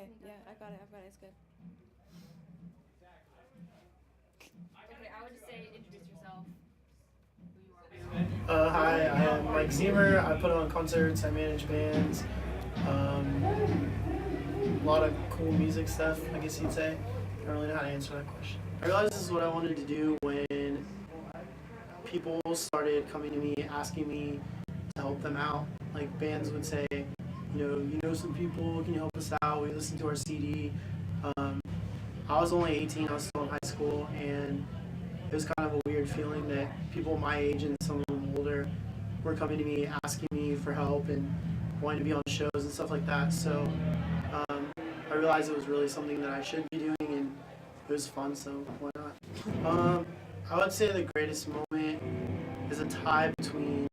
Okay, yeah, I got it. It's good. Okay, I would just say introduce yourself. Hi, I am Mike Ziemer. I put on concerts, I manage bands, a lot of cool music stuff, I guess you'd say. I don't really know how to answer that question. I realized this is what I wanted to do when people started coming to me asking me to help them out. Like bands would say, you know some people, can you help us out? We listen to our CD. Um, I was only 18, I was still in high school, and it was kind of a weird feeling that people my age and some of them older were coming to me asking me for help and wanting to be on shows and stuff like that. So I realized it was really something that I should be doing, and it was fun, so why not? I would say the greatest moment is a tie between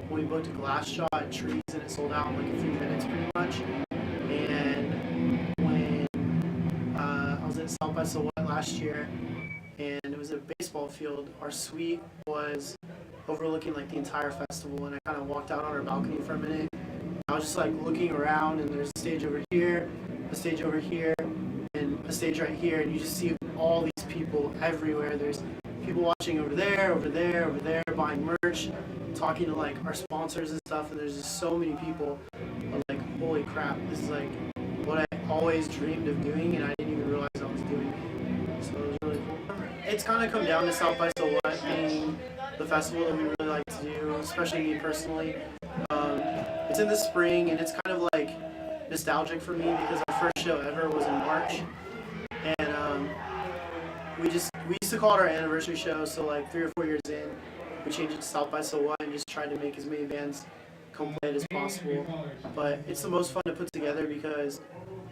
when we booked a glass shot at Trees and it sold out in like a few minutes pretty much, and when I was at South by Southwest last year, and it was a baseball field. Our suite was overlooking like the entire festival, and I kind of walked out on our balcony for a minute. I was just like looking around, and there's a stage over here, a stage over here, and a stage right here, and you just see all these people everywhere. There's people watching over there, over there, over there, buying merch, talking to like our sponsors and stuff, and there's just so many people. I'm like, holy crap, this is like what I always dreamed of doing, and I didn't even realize I was doing it. So it was really cool. It's kind of come down to South by Southwest being the festival that we really like to do, especially me personally. It's in the spring, and it's kind of like nostalgic for me because our first show ever was in March, and we used to call it our anniversary show. So like 3 or 4 years in, we changed it to South by Southwest and just tried to make as many bands come play it as possible. But it's the most fun to put together because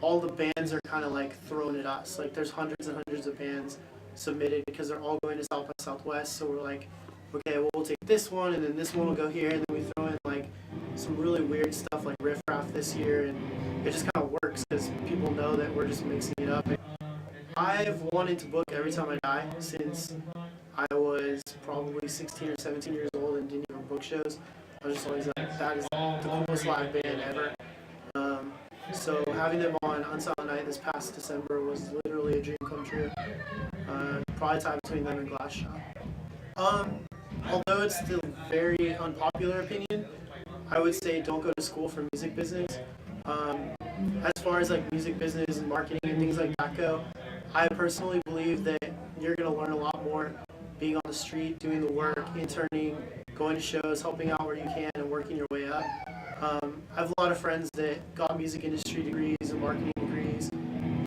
all the bands are kind of like thrown at us. Like there's hundreds and hundreds of bands submitted because they're all going to South by Southwest. So we're like, okay, well, we'll take this one, and then this one will go here, and then we throw in like some really weird stuff like Riff Raff this year, and it just kind of works because people know that we're just mixing it up. I've wanted to book Every Time I Die since I was probably 16 or 17 years old and didn't even book shows. I was just always like, that is the coolest live band ever. So having them on Unsilent Night this past December was literally a dream come true. Probably tied between them and Glass Shot. Although it's the very unpopular opinion, I would say don't go to school for music business. As far as like music business and marketing and things like that go, I personally believe that you're going to learn a lot more being on the street, doing the work, interning, going to shows, helping out where you can, and working your way up. I have a lot of friends that got music industry degrees and marketing degrees,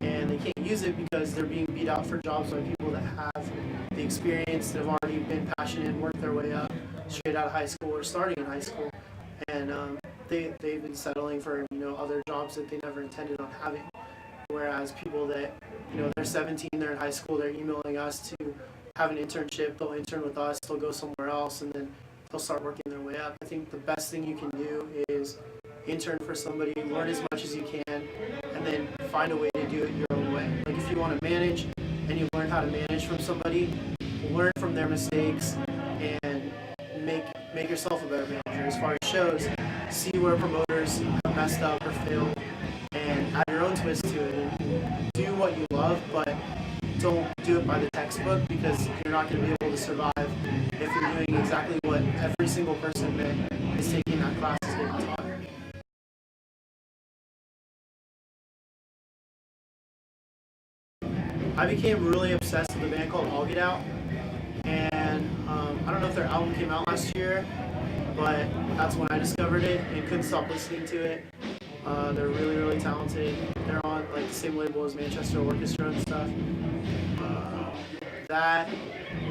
and they can't use it because they're being beat out for jobs by people that have the experience, that have already been passionate and worked their way up straight out of high school or starting in high school. And they've been settling for other jobs that they never intended on having. Whereas people that they're 17, they're in high school, they're emailing us to have an internship. They'll intern with us, they'll go somewhere else, and then they'll start working their way up. I think the best thing you can do is intern for somebody, learn as much as you can, and then find a way to do it your own way. Like if you want to manage and you learn how to manage from somebody, learn from their mistakes and make yourself a better manager. As far as shows, see where promoters have messed up or failed and add your own twist to it. And do what you love, but don't do it by the textbook because you're not going to be able to survive if you're doing exactly what every single person that is taking that class is getting taught. I became really obsessed with a band called All Get Out, and I don't know if their album came out last year, but that's when I discovered it and couldn't stop listening to it. They're really, really talented. They're on like the same label as Manchester Orchestra and stuff. That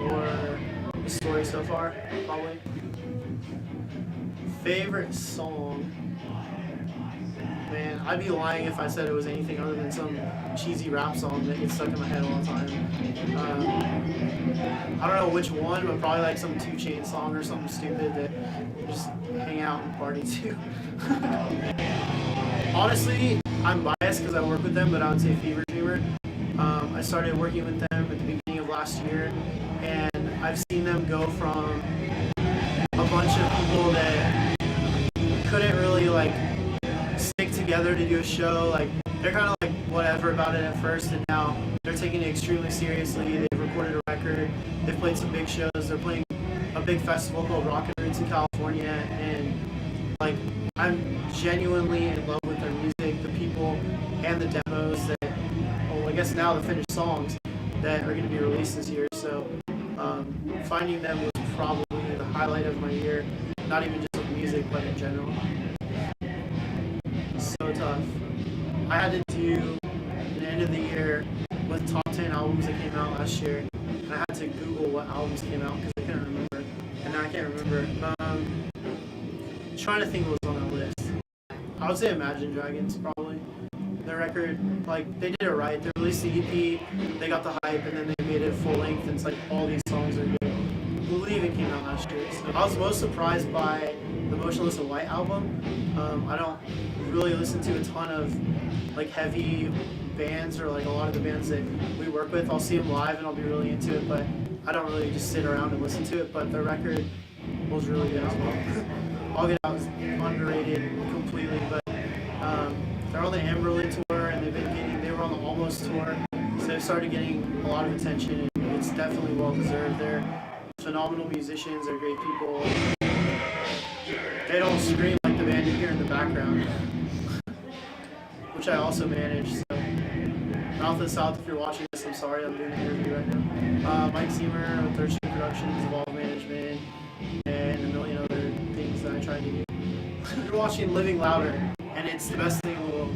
or The Story So Far, probably. Favorite song? Man, I'd be lying if I said it was anything other than some cheesy rap song that gets stuck in my head all the time. I don't know which one, but probably like some 2 Chainz song or something stupid that you just hang out and party to. Honestly, I'm biased because I work with them, but I would say Fever Dreamer. I started working with them at the beginning of last year, and I've seen them go from a bunch of people that couldn't really like stick together to do a show. Like they're kind of like whatever about it at first, and now they're taking it extremely seriously. They've recorded a record. They've played some big shows. They're playing a big festival called Rockin' Roots in California, and like I'm genuinely in love with their music, the people, and the demos that, well, I guess now the finished songs that are going to be released this year. So finding them was probably the highlight of my year, not even just with music, but in general. So tough. I had to do the end of the year with top 10 albums that came out last year, and I had to Google what albums came out because I couldn't remember, and now I can't remember. Trying to think what was on that list. I would say Imagine Dragons, probably. Their record, like, they did it right. They released the EP, they got the hype, and then they made it full length, and it's like all these songs are good. I believe it came out last year. So I was most surprised by the Motionless in White album. I don't really listen to a ton of like heavy bands or like a lot of the bands that we work with. I'll see them live and I'll be really into it, but I don't really just sit around and listen to it. But their record was really good as well. All Get Out is underrated completely, but they're on the Amarillo tour and they were on the Almost tour, so they've started getting a lot of attention, and it's definitely well deserved. They're phenomenal musicians. They're great people. They don't scream like the band you hear in the background, which I also manage. So, Mouth of the South, if you're watching this, I'm sorry, I'm doing an interview right now. Mike Ziemer with 13 Productions, Evolve Management, and a million other things that I try to do. You're watching Living Louder, and it's the best thing in the world.